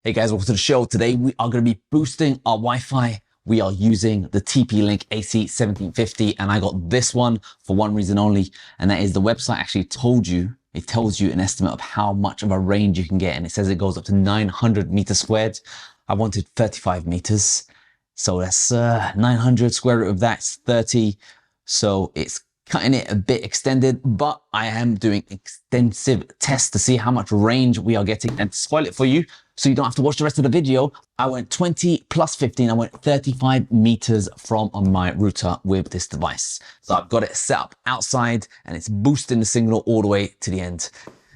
Hey guys, welcome to the show. Today we are going to be boosting our Wi-Fi. We are using the TP-Link AC1750 and I got this one for one reason only, and that is the website actually tells you an estimate of how much of a range you can get, and it says it goes up to 900 meters squared. I wanted 35 meters, so that's 900 square root of that's 30, so it's cutting it a bit extended, but I am doing extensive tests to see how much range we are getting and to spoil it for you so you don't have to watch the rest of the video. I went 20 plus 15, I went 35 meters from on my router with this device. So I've got it set up outside and it's boosting the signal all the way to the end.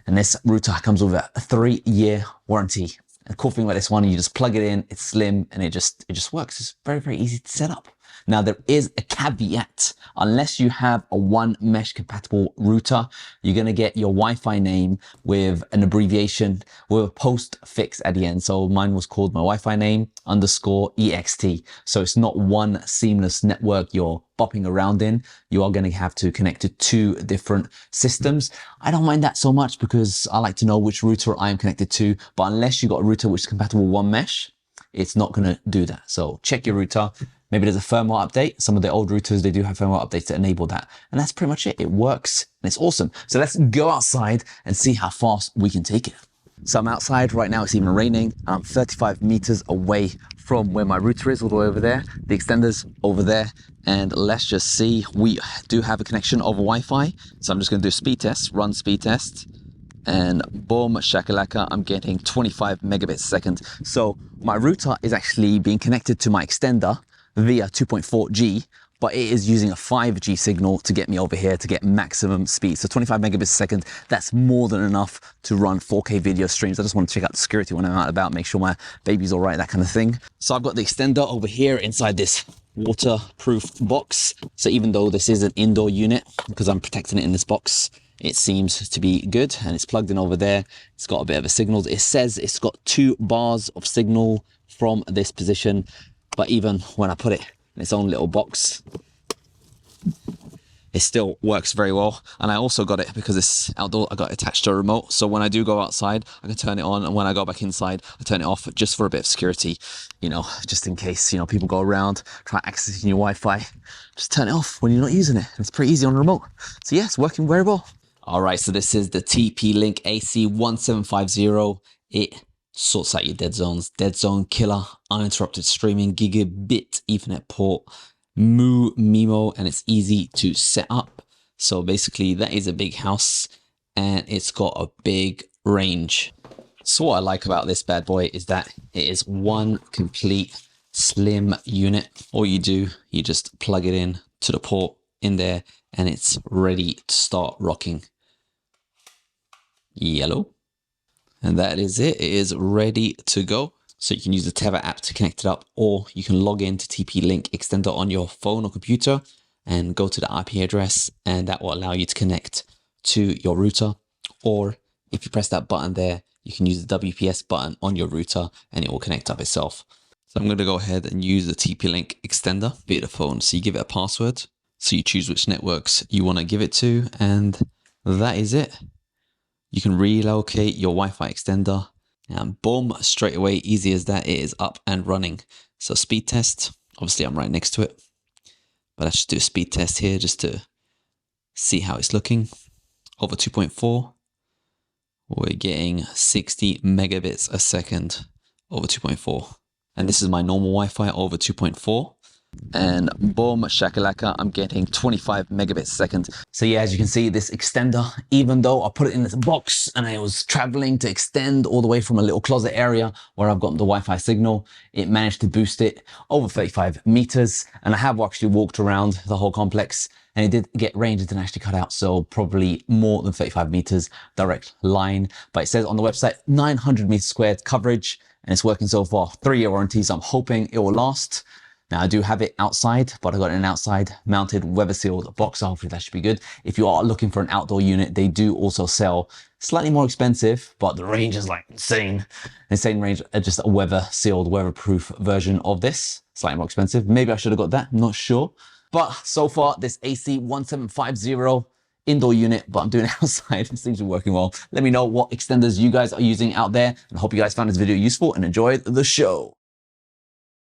And this router comes with a 3-year warranty. The cool thing about this one, you just plug it in, it's slim, and it just works. It's very, very easy to set up. Now, there is a caveat. Unless you have a one mesh compatible router, you're going to get your Wi-Fi name with an abbreviation with a postfix at the end. So mine was called my Wi-Fi name _EXT. So it's not one seamless network you're bopping around in. You are going to have to connect to 2 different systems. I don't mind that so much because I like to know which router I am connected to. But unless you got a router which is compatible with one mesh, it's not going to do that. So check your router. Maybe there's a firmware update. Some of the old routers, they do have firmware updates to enable that. And that's pretty much it. It works and it's awesome. So let's go outside and see how fast we can take it. So I'm outside right now. It's even raining. I'm 35 meters away from where my router is, all the way over there. The extender's over there. And let's just see. We do have a connection over Wi-Fi. So I'm just going to do a speed test, run speed test. And boom, shakalaka, I'm getting 25 megabits a second. So my router is actually being connected to my extender via 2.4G, but it is using a 5G signal to get me over here to get maximum speed. So 25 megabits a second, that's more than enough to run 4K video streams. I just want to check out the security when I'm out and about, make sure my baby's all right, that kind of thing. So I've got the extender over here inside this waterproof box. So even though this is an indoor unit, because I'm protecting it in this box, it seems to be good, and it's plugged in over there. It's got a bit of a signal. It says it's got 2 bars of signal from this position, but even when I put it in its own little box, it still works very well. And I also got it because it's outdoor. I got it attached to a remote, so when I do go outside, I can turn it on, and when I go back inside, I turn it off just for a bit of security, you know, just in case, you know, people go around try accessing your Wi-Fi. Just turn it off when you're not using it. It's pretty easy on a remote. So yeah, it's working very well. All right, so this is the TP-Link AC1750. It sorts out your dead zones, dead zone killer, uninterrupted streaming, gigabit Ethernet port, MIMO, and it's easy to set up. So basically that is a big house and it's got a big range. So what I like about this bad boy is that it is one complete slim unit. All you do, you just plug it in to the port in there and it's ready to start rocking. Yellow. And that is it. It is ready to go. So you can use the Tether app to connect it up, or you can log into TP-Link extender on your phone or computer and go to the IP address, and that will allow you to connect to your router. Or if you press that button there, you can use the WPS button on your router and it will connect up itself. So I'm going to go ahead and use the TP-Link extender via the phone. So you give it a password. So you choose which networks you want to give it to, and that is it. You can relocate your Wi-Fi extender and boom, straight away, easy as that, it is up and running. So speed test, obviously I'm right next to it, but let's just do a speed test here just to see how it's looking. Over 2.4, we're getting 60 megabits a second over 2.4. And this is my normal Wi-Fi over 2.4. And boom, shakalaka, I'm getting 25 megabits a second. So yeah, as you can see, this extender, even though I put it in this box and I was traveling to extend all the way from a little closet area where I've got the Wi-Fi signal, it managed to boost it over 35 meters. And I have actually walked around the whole complex and it did get range, it didn't actually cut out. So probably more than 35 meters direct line. But it says on the website, 900 meters squared coverage, and it's working so far. 3-year warranty, so I'm hoping it will last. Now I do have it outside, but I got an outside mounted weather sealed box, so hopefully that should be good. If you are looking for an outdoor unit, they do also sell slightly more expensive, but the range is like insane range, just a weather sealed, weatherproof version of this, slightly more expensive. Maybe I should have got that, I'm not sure. But so far, this AC1750 indoor unit, but I'm doing it outside. It seems to be working well. Let me know what extenders you guys are using out there, and I hope you guys found this video useful and enjoyed the show.